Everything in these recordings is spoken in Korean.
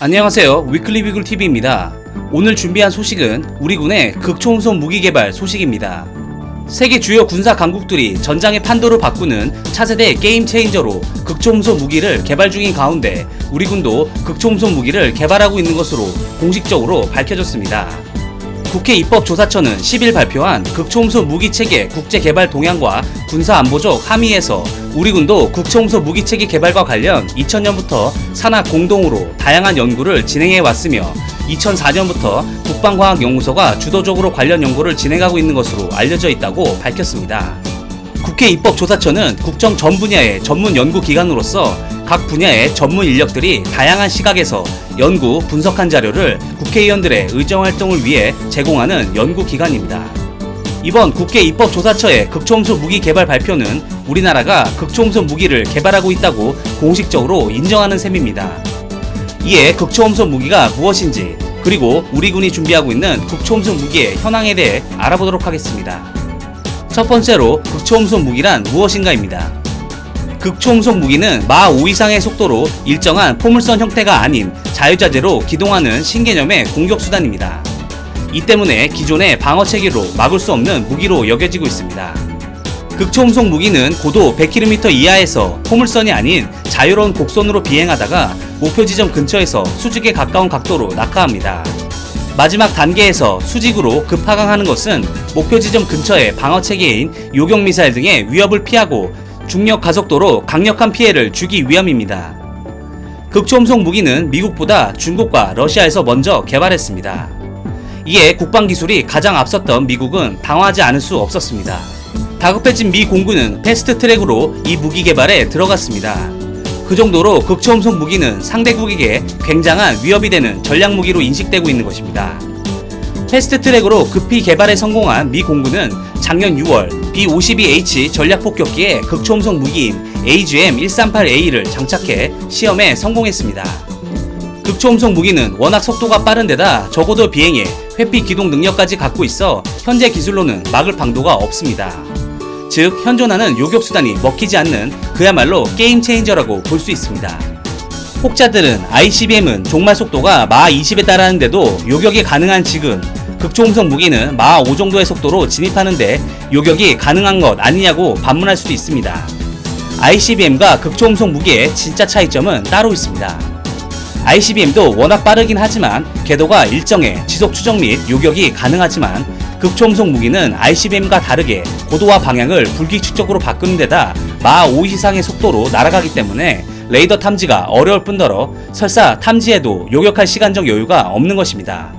안녕하세요. 위클리비글TV입니다. 오늘 준비한 소식은 우리 군의 극초음속 무기 개발 소식입니다. 세계 주요 군사 강국들이 전장의 판도를 바꾸는 차세대 게임 체인저로 극초음속 무기를 개발 중인 가운데 우리 군도 극초음속 무기를 개발하고 있는 것으로 공식적으로 밝혀졌습니다. 국회 입법조사처는 10일 발표한 극초음속 무기체계 국제개발 동향과 군사안보적 함의에서 우리 군도 극초음속 무기체계 개발과 관련 2000년부터 산학 공동으로 다양한 연구를 진행해 왔으며 2004년부터 국방과학연구소가 주도적으로 관련 연구를 진행하고 있는 것으로 알려져 있다고 밝혔습니다. 국회 입법조사처는 국정 전 분야의 전문 연구기관으로서 각 분야의 전문 인력들이 다양한 시각에서 연구, 분석한 자료를 국회의원들의 의정활동을 위해 제공하는 연구기관입니다. 이번 국회 입법조사처의 극초음속 무기 개발 발표는 우리나라가 극초음속 무기를 개발하고 있다고 공식적으로 인정하는 셈입니다. 이에 극초음속 무기가 무엇인지 그리고 우리 군이 준비하고 있는 극초음속 무기의 현황에 대해 알아보도록 하겠습니다. 첫 번째로 극초음속 무기란 무엇인가입니다. 극초음속 무기는 마 5 이상의 속도로 일정한 포물선 형태가 아닌 자유자재로 기동하는 신개념의 공격수단입니다. 이 때문에 기존의 방어체계로 막을 수 없는 무기로 여겨지고 있습니다. 극초음속 무기는 고도 100km 이하에서 포물선이 아닌 자유로운 곡선으로 비행하다가 목표 지점 근처에서 수직에 가까운 각도로 낙하합니다. 마지막 단계에서 수직으로 급하강하는 것은 목표 지점 근처의 방어체계인 요격미사일 등의 위협을 피하고 중력 가속도로 강력한 피해를 주기 위함입니다. 극초음속 무기는 미국보다 중국과 러시아에서 먼저 개발했습니다. 이에 국방기술이 가장 앞섰던 미국은 당황하지 않을 수 없었습니다. 다급해진 미 공군은 패스트트랙으로 이 무기 개발에 들어갔습니다. 그 정도로 극초음속 무기는 상대국에게 굉장한 위협이 되는 전략무기로 인식되고 있는 것입니다. 패스트트랙으로 급히 개발에 성공한 미 공군은 작년 6월 B-52H 전략폭격기에 극초음속 무기인 AGM-138A를 장착해 시험에 성공했습니다. 극초음속 무기는 워낙 속도가 빠른 데다 저고도 비행에 회피 기동 능력까지 갖고 있어 현재 기술로는 막을 방도가 없습니다. 즉 현존하는 요격수단이 먹히지 않는 그야말로 게임 체인저라고 볼 수 있습니다. 혹자들은 ICBM은 종말 속도가 마 20에 달하는데도 요격이 가능한 지금 극초음속 무기는 마 5 정도의 속도로 진입하는데 요격이 가능한 것 아니냐고 반문할 수도 있습니다. ICBM과 극초음속 무기의 진짜 차이점은 따로 있습니다. ICBM도 워낙 빠르긴 하지만 궤도가 일정해 지속 추적 및 요격이 가능하지만 극초음속 무기는 ICBM과 다르게 고도와 방향을 불규칙적으로 바꾸는 데다 마 5 이상의 속도로 날아가기 때문에 레이더 탐지가 어려울 뿐더러 설사 탐지해도 요격할 시간적 여유가 없는 것입니다.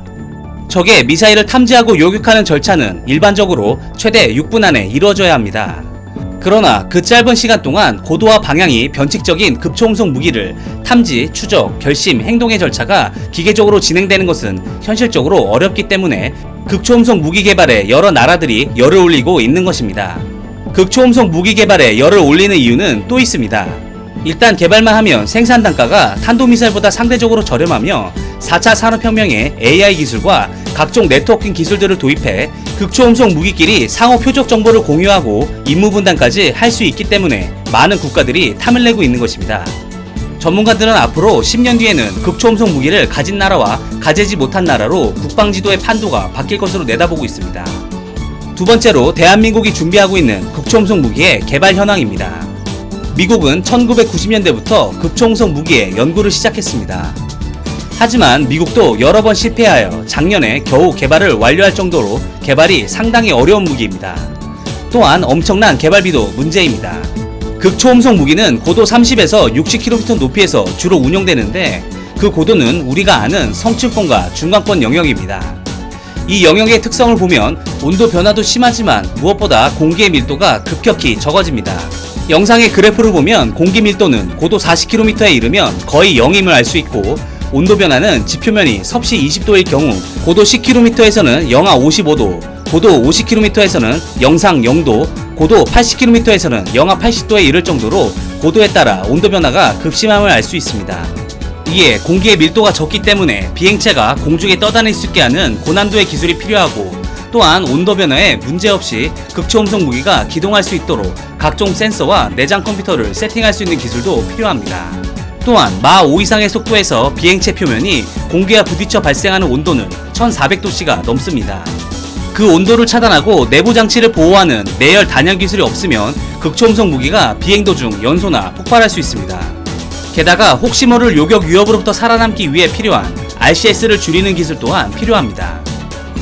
적의 미사일을 탐지하고 요격하는 절차는 일반적으로 최대 6분 안에 이루어져야 합니다. 그러나 그 짧은 시간 동안 고도와 방향이 변칙적인 극초음속 무기를 탐지, 추적, 결심, 행동의 절차가 기계적으로 진행되는 것은 현실적으로 어렵기 때문에 극초음속 무기 개발에 여러 나라들이 열을 올리고 있는 것입니다. 극초음속 무기 개발에 열을 올리는 이유는 또 있습니다. 일단 개발만 하면 생산 단가가 탄도미사일보다 상대적으로 저렴하며 4차 산업혁명의 AI 기술과 각종 네트워킹 기술들을 도입해 극초음속 무기끼리 상호 표적 정보를 공유하고 임무 분담까지 할 수 있기 때문에 많은 국가들이 탐을 내고 있는 것입니다. 전문가들은 앞으로 10년 뒤에는 극초음속 무기를 가진 나라와 가지지 못한 나라로 국방지도의 판도가 바뀔 것으로 내다보고 있습니다. 두 번째로 대한민국이 준비하고 있는 극초음속 무기의 개발 현황입니다. 미국은 1990년대부터 극초음속 무기의 연구를 시작했습니다. 하지만 미국도 여러 번 실패하여 작년에 겨우 개발을 완료할 정도로 개발이 상당히 어려운 무기입니다. 또한 엄청난 개발비도 문제입니다. 극초음속 무기는 고도 30에서 60km 높이에서 주로 운용되는데 그 고도는 우리가 아는 성층권과 중간권 영역입니다. 이 영역의 특성을 보면 온도 변화도 심하지만 무엇보다 공기의 밀도가 급격히 적어집니다. 영상의 그래프를 보면 공기 밀도는 고도 40km에 이르면 거의 0임을 알 수 있고 온도 변화는 지표면이 섭씨 20도일 경우 고도 10km에서는 영하 55도, 고도 50km에서는 영상 0도, 고도 80km에서는 영하 80도에 이를 정도로 고도에 따라 온도 변화가 급심함을 알 수 있습니다. 이에 공기의 밀도가 적기 때문에 비행체가 공중에 떠다닐 수 있게 하는 고난도의 기술이 필요하고 또한 온도 변화에 문제없이 극초음속 무기가 기동할 수 있도록 각종 센서와 내장 컴퓨터를 세팅할 수 있는 기술도 필요합니다. 또한 마 5 이상의 속도에서 비행체 표면이 공기와 부딪혀 발생하는 온도는 1400도씨가 넘습니다. 그 온도를 차단하고 내부 장치를 보호하는 내열 단열 기술이 없으면 극초음속 무기가 비행 도중 연소나 폭발할 수 있습니다. 게다가 혹시 모를 요격 위협으로부터 살아남기 위해 필요한 RCS를 줄이는 기술 또한 필요합니다.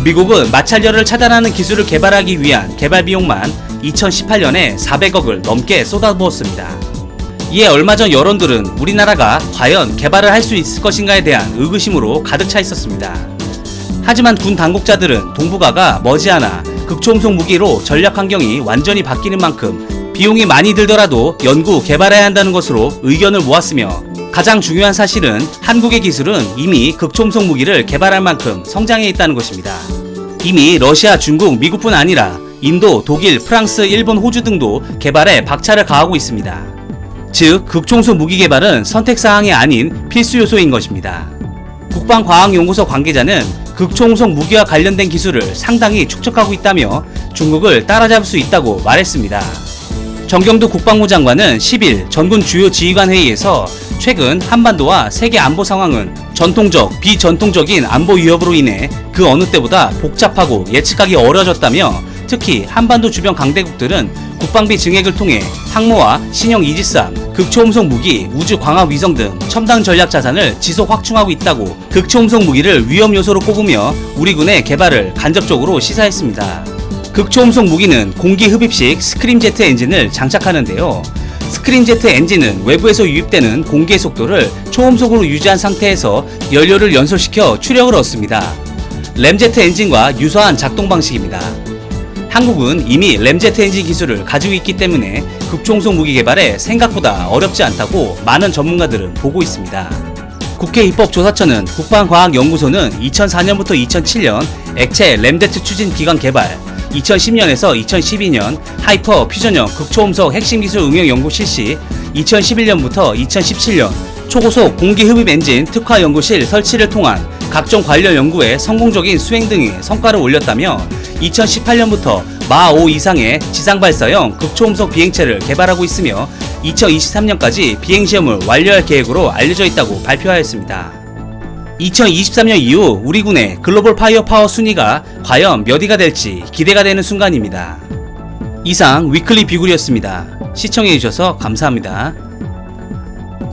미국은 마찰열을 차단하는 기술을 개발하기 위한 개발 비용만 2018년에 400억을 넘게 쏟아부었습니다. 이에 얼마 전 여론들은 우리나라가 과연 개발을 할 수 있을 것인가에 대한 의구심으로 가득 차 있었습니다. 하지만 군 당국자들은 동북아가 머지않아 극초음속 무기로 전략 환경이 완전히 바뀌는 만큼 비용이 많이 들더라도 연구 개발해야 한다는 것으로 의견을 모았으며, 가장 중요한 사실은 한국의 기술은 이미 극초음속 무기를 개발할 만큼 성장해 있다는 것입니다. 이미 러시아, 중국, 미국뿐 아니라 인도, 독일, 프랑스, 일본, 호주 등도 개발에 박차를 가하고 있습니다. 즉, 극초음속 무기 개발은 선택사항이 아닌 필수 요소인 것입니다. 국방과학연구소 관계자는 극초음속 무기와 관련된 기술을 상당히 축적하고 있다며 중국을 따라잡을 수 있다고 말했습니다. 정경두 국방부 장관은 10일 전군 주요 지휘관 회의에서 최근 한반도와 세계 안보 상황은 전통적, 비전통적인 안보 위협으로 인해 그 어느 때보다 복잡하고 예측하기 어려워졌다며, 특히 한반도 주변 강대국들은 국방비 증액을 통해 항모와 신형 이지스함, 극초음속 무기, 우주 광학 위성 등 첨단 전략 자산을 지속 확충하고 있다고 극초음속 무기를 위험 요소로 꼽으며 우리 군의 개발을 간접적으로 시사했습니다. 극초음속 무기는 공기 흡입식 스크림제트 엔진을 장착하는데요. 스크림제트 엔진은 외부에서 유입되는 공기의 속도를 초음속으로 유지한 상태에서 연료를 연소시켜 추력을 얻습니다. 램제트 엔진과 유사한 작동 방식입니다. 한국은 이미 램제트 엔진 기술을 가지고 있기 때문에 극초음속 무기 개발에 생각보다 어렵지 않다고 많은 전문가들은 보고 있습니다. 국회 입법조사처는 국방과학연구소는 2004년부터 2007년 액체 램제트 추진 기관 개발, 2010년에서 2012년 하이퍼 퓨전형 극초음속 핵심 기술 응용 연구 실시, 2011년부터 2017년 초고속 공기 흡입 엔진 특화 연구실 설치를 통한 각종 관련 연구의 성공적인 수행 등의 성과를 올렸다며, 2018년부터 마 5 이상의 지상 발사형 극초음속 비행체를 개발하고 있으며 2023년까지 비행시험을 완료할 계획으로 알려져 있다고 발표하였습니다. 2023년 이후 우리 군의 글로벌 파이어 파워 순위가 과연 몇 위가 될지 기대가 되는 순간입니다. 이상 위클리 비굴이었습니다. 시청해주셔서 감사합니다.